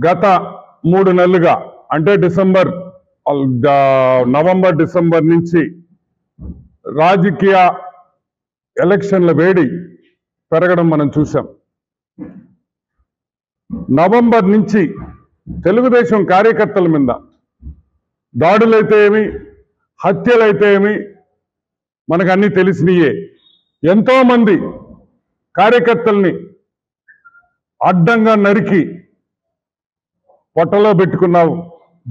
గత 3 నెలలుగా అంటే నవంబర్ డిసెంబర్ నుంచి రాజకీయ ఎలక్షన్ల వేడి పెరగడం మనం చూసాం. నవంబర్ నుంచి తెలుగుదేశం కార్యకర్తల మీద దాడులైతే ఏమి, హత్యలైతే ఏమి మనకు అన్నీ తెలిసినయే. ఎంతో మంది కార్యకర్తల్ని అడ్డంగా నరికి పొట్టలో పెట్టుకున్నావు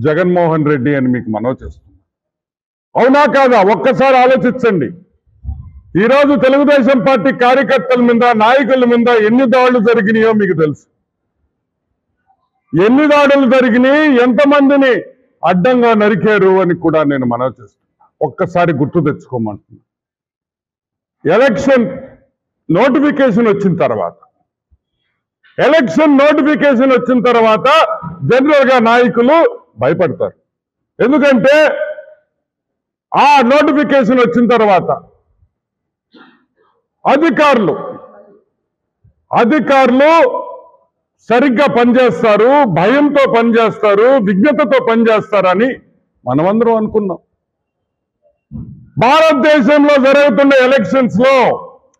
జగన్మోహన్ రెడ్డి అని మీకు మనవి చేస్తున్నాం. అవునా కాదా? ఒక్కసారి ఆలోచించండి. ఈరోజు తెలుగుదేశం పార్టీ కార్యకర్తల మీద, నాయకుల మీద ఎన్ని దాడులు జరిగినాయో మీకు తెలుసు. ఎన్ని దాడులు జరిగినాయి, ఎంతమందిని అడ్డంగా నరికారు అని కూడా నేను మనవి చేస్తున్నా. ఒక్కసారి గుర్తు తెచ్చుకోమంటున్నా. ఎలక్షన్ నోటిఫికేషన్ వచ్చిన తర్వాత జనరల్ గా నాయకులు భయపడతారు. ఎందుకంటే ఆ నోటిఫికేషన్ వచ్చిన తర్వాత అధికారులు సరిగ్గా పనిచేస్తారు, భయంతో పనిచేస్తారు, విజ్ఞతతో పనిచేస్తారని మనమందరం అనుకున్నాం. భారతదేశంలో జరుగుతున్న ఎలక్షన్స్ లో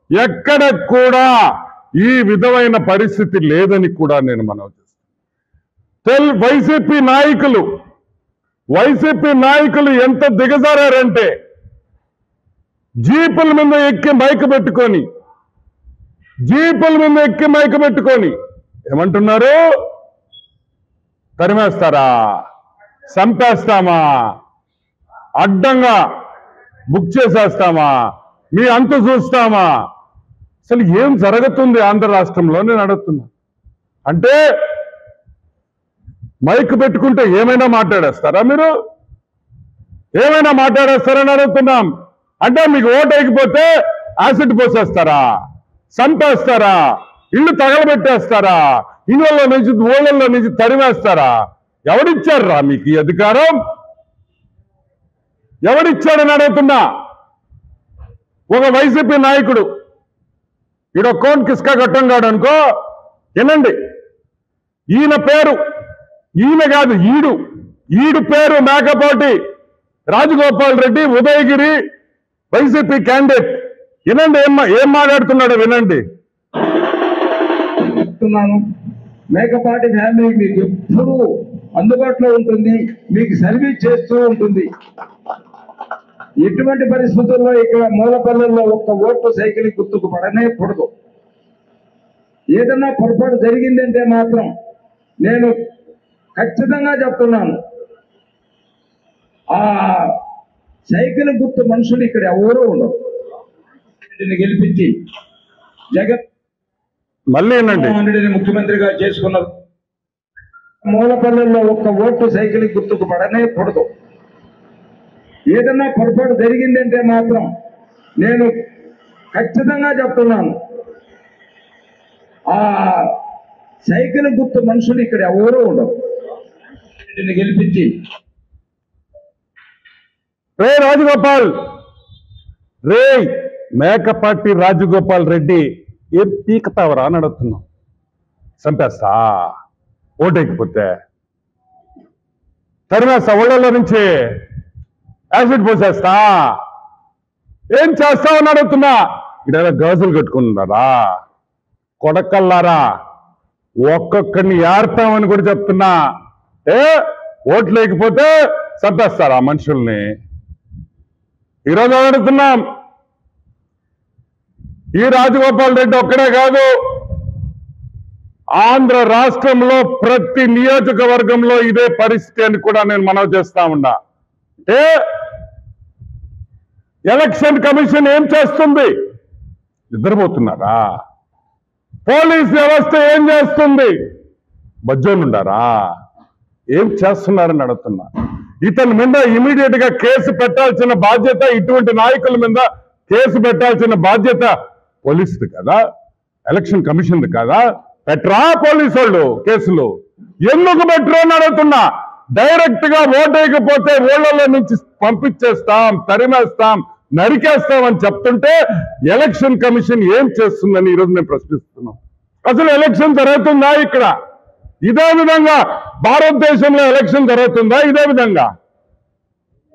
ఎక్కడ కూడా ఈ విధమైన పరిస్థితి లేదని కూడా నేను మనవి చేస్తాను. వైసీపీ నాయకులు ఎంత దిగజారంటే జీపుల మీద ఎక్కి మైక్ పెట్టుకొని ఏమంటున్నారు? తరిమేస్తారా, చంపేస్తామా, అడ్డంగా బుక్ చేసేస్తామా, మీ అంతు చూస్తామా? అసలు ఏం జరుగుతుంది ఆంధ్ర రాష్ట్రంలో నేను అడుగుతున్నా. అంటే మైక్ పెట్టుకుంటే ఏమైనా మాట్లాడేస్తారా? మీరు ఏమైనా మాట్లాడేస్తారని అడుగుతున్నాం. అంటే మీకు ఓటు వేయకపోతే యాసిడ్ పోసేస్తారా, చంపేస్తారా, ఇల్లు తగలబెట్టేస్తారా, ఇళ్ళల్లో నుంచి ఊళ్ళల్లో నుంచి తరిమేస్తారా? ఎవరిచ్చారా మీకు ఈ అధికారం? ఎవరిచ్చాడని అడుగుతున్నా. ఒక వైసీపీ నాయకుడు ఈడ కోన్ కిస్కా గట్టంగాడు అనుకో, వినండి, ఈడు పేరు మేకపాటి రాజగోపాల్ రెడ్డి, ఉదయగిరి వైసీపీ క్యాండిడేట్. వినండి ఏం మాట్లాడుతున్నాడో వినండి. మేకపాటి ఫ్యామిలీ మీకు ఎప్పుడూ అందుబాటులో ఉంటుంది, మీకు సర్వీస్ చేస్తూ ఉంటుంది. ఎటువంటి పరిస్థితుల్లో ఇక్కడ మూలపల్లెల్లో ఒక్క ఓటు సైకిల్ గుర్తుకు పడనే కూడదు. ఏదన్నా పొరపాటు జరిగిందంటే మాత్రం నేను ఖచ్చితంగా చెప్తున్నాను, ఆ సైకిల్ గుర్తు మనుషులు ఇక్కడ ఎవరూ ఉండరు. గెలిపించి జగన్మోహన్ రెడ్డిని ముఖ్యమంత్రిగా చేసుకున్నారు. మూలపల్లెల్లో ఒక్క ఓటు సైకిల్ గుర్తుకు పడనే కూడదు. ఏదన్నా పొరపాటు జరిగిందంటే మాత్రం నేను ఖచ్చితంగా చెప్తున్నాను, ఆ సైకిల్ గుర్తు మనుషులు ఇక్కడ ఎవరూ ఉండరు. గెలిపించి మేకపాటి రాజగోపాల్ రెడ్డి ఏం పీకతావరా అని అడుగుతున్నాం. చంపేస్తా ఓటేకపోతే, తరిమేస్తా, ఒళ్ళల్లో నుంచి యాసిడ్ పోసేస్తా, ఏం చేస్తావని అడుగుతున్నా. ఇక్కడ గాజులు కట్టుకున్నారా కొడకల్లారా? ఒక్కొక్కడిని ఏర్తామని కూడా చెప్తున్నా. ఓట్లు లేకపోతే చంపేస్తారా మనుషుల్ని? ఈరోజు అడుగుతున్నాం. ఈ రాజగోపాల్ రెడ్డి ఒక్కడే కాదు, ఆంధ్ర రాష్ట్రంలో ప్రతి నియోజకవర్గంలో ఇదే పరిస్థితి అని కూడా నేను మనవి చేస్తా ఉన్నా. ఎలక్షన్ కమిషన్ ఏం చేస్తుంది? నిద్రపోతున్నారా? పోలీస్ వ్యవస్థ ఏం చేస్తుంది? బజ్జోనుండారా? ఏం చేస్తున్నారని అడుగుతున్నా. ఇతని మీద ఇమీడియట్ గా కేసు పెట్టాల్సిన బాధ్యత, ఇటువంటి నాయకుల మీద కేసు పెట్టాల్సిన బాధ్యత పోలీసుది కదా, ఎలక్షన్ కమిషన్ది కదా? పెట్టరా పోలీసు వాళ్ళు కేసులు? ఎందుకు పెట్టరు అని అడుగుతున్నా. డైరెక్ట్ గా ఓటేయకపోతే ఊళ్ళలో నుంచి పంపించేస్తాం, తరిమేస్తాం, నరికేస్తామని చెప్తుంటే ఎలక్షన్ కమిషన్ ఏం చేస్తుందని ఈరోజు మేము ప్రశ్నిస్తున్నాం. అసలు ఎలక్షన్ జరుగుతుందా ఇక్కడ? ఇదే విధంగా భారతదేశంలో ఎలక్షన్ జరుగుతుందా?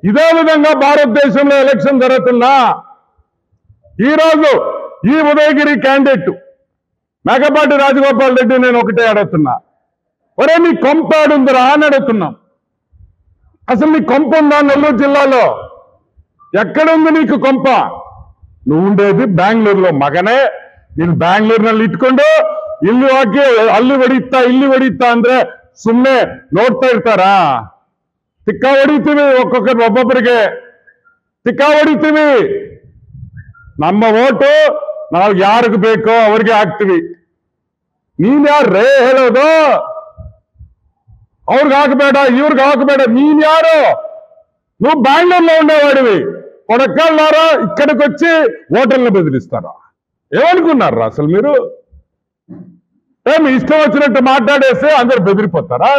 ఇదే విధంగా భారతదేశంలో ఎలక్షన్ జరుగుతుందా? ఈరోజు ఈ ఉదయగిరి క్యాండిడేట్ మేకపాటి రాజగోపాల్ రెడ్డి నేను ఒకటే అడుగుతున్నా, ఒరే నీ కొంప ఆడుందిరా అని అడుగుతున్నాం. అసలు నీ కొంప ఉందా నెల్లూరు జిల్లాలో? ఎక్కడుంది నీకు కొంప? నువ్వు ఉండేది బెంగళూరులో ಮಗನೇ. ನೀನು ಬ್ಯಾಂಗ್ಳೂರ್ನಲ್ಲಿ ಇಟ್ಕೊಂಡು ಇಲ್ಲಿ ಹಾಕಿ ಅಲ್ಲಿ ಹೊಡಿತಾ ಅಂದ್ರೆ ಸುಮ್ಮನೆ ನೋಡ್ತಾ ಇರ್ತಾರಾ? ತಿಕ್ಕ ಹೊಡಿತೀವಿ, ಒಬ್ಬೊಬ್ಬರಿಗೆ ತಿಕ್ಕ ಹೊಡಿತೀವಿ. ನಮ್ಮ ಓಟು ನಾವು ಯಾರಿಗೆ ಬೇಕೋ ಅವ್ರಿಗೆ ಹಾಕ್ತಿವಿ. ನೀನ್ ಯಾರೇ ಹೇಳೋದು? ಅವ್ರಿಗೆ ಹಾಕಬೇಡ, ಇವ್ರಿಗೆ ಹಾಕಬೇಡ. ನೀನ್ ಯಾರು? నువ్వు బెంగళూరులో ఉండేవాడివి, కొడకల్లారా ఇక్కడికి వచ్చి ఓటర్లను బెదిరిస్తారా? ఏమనుకున్నారా అసలు మీరు? మీ ఇష్టం వచ్చినట్టు మాట్లాడేస్తే అందరు బెదిరిపోతారా?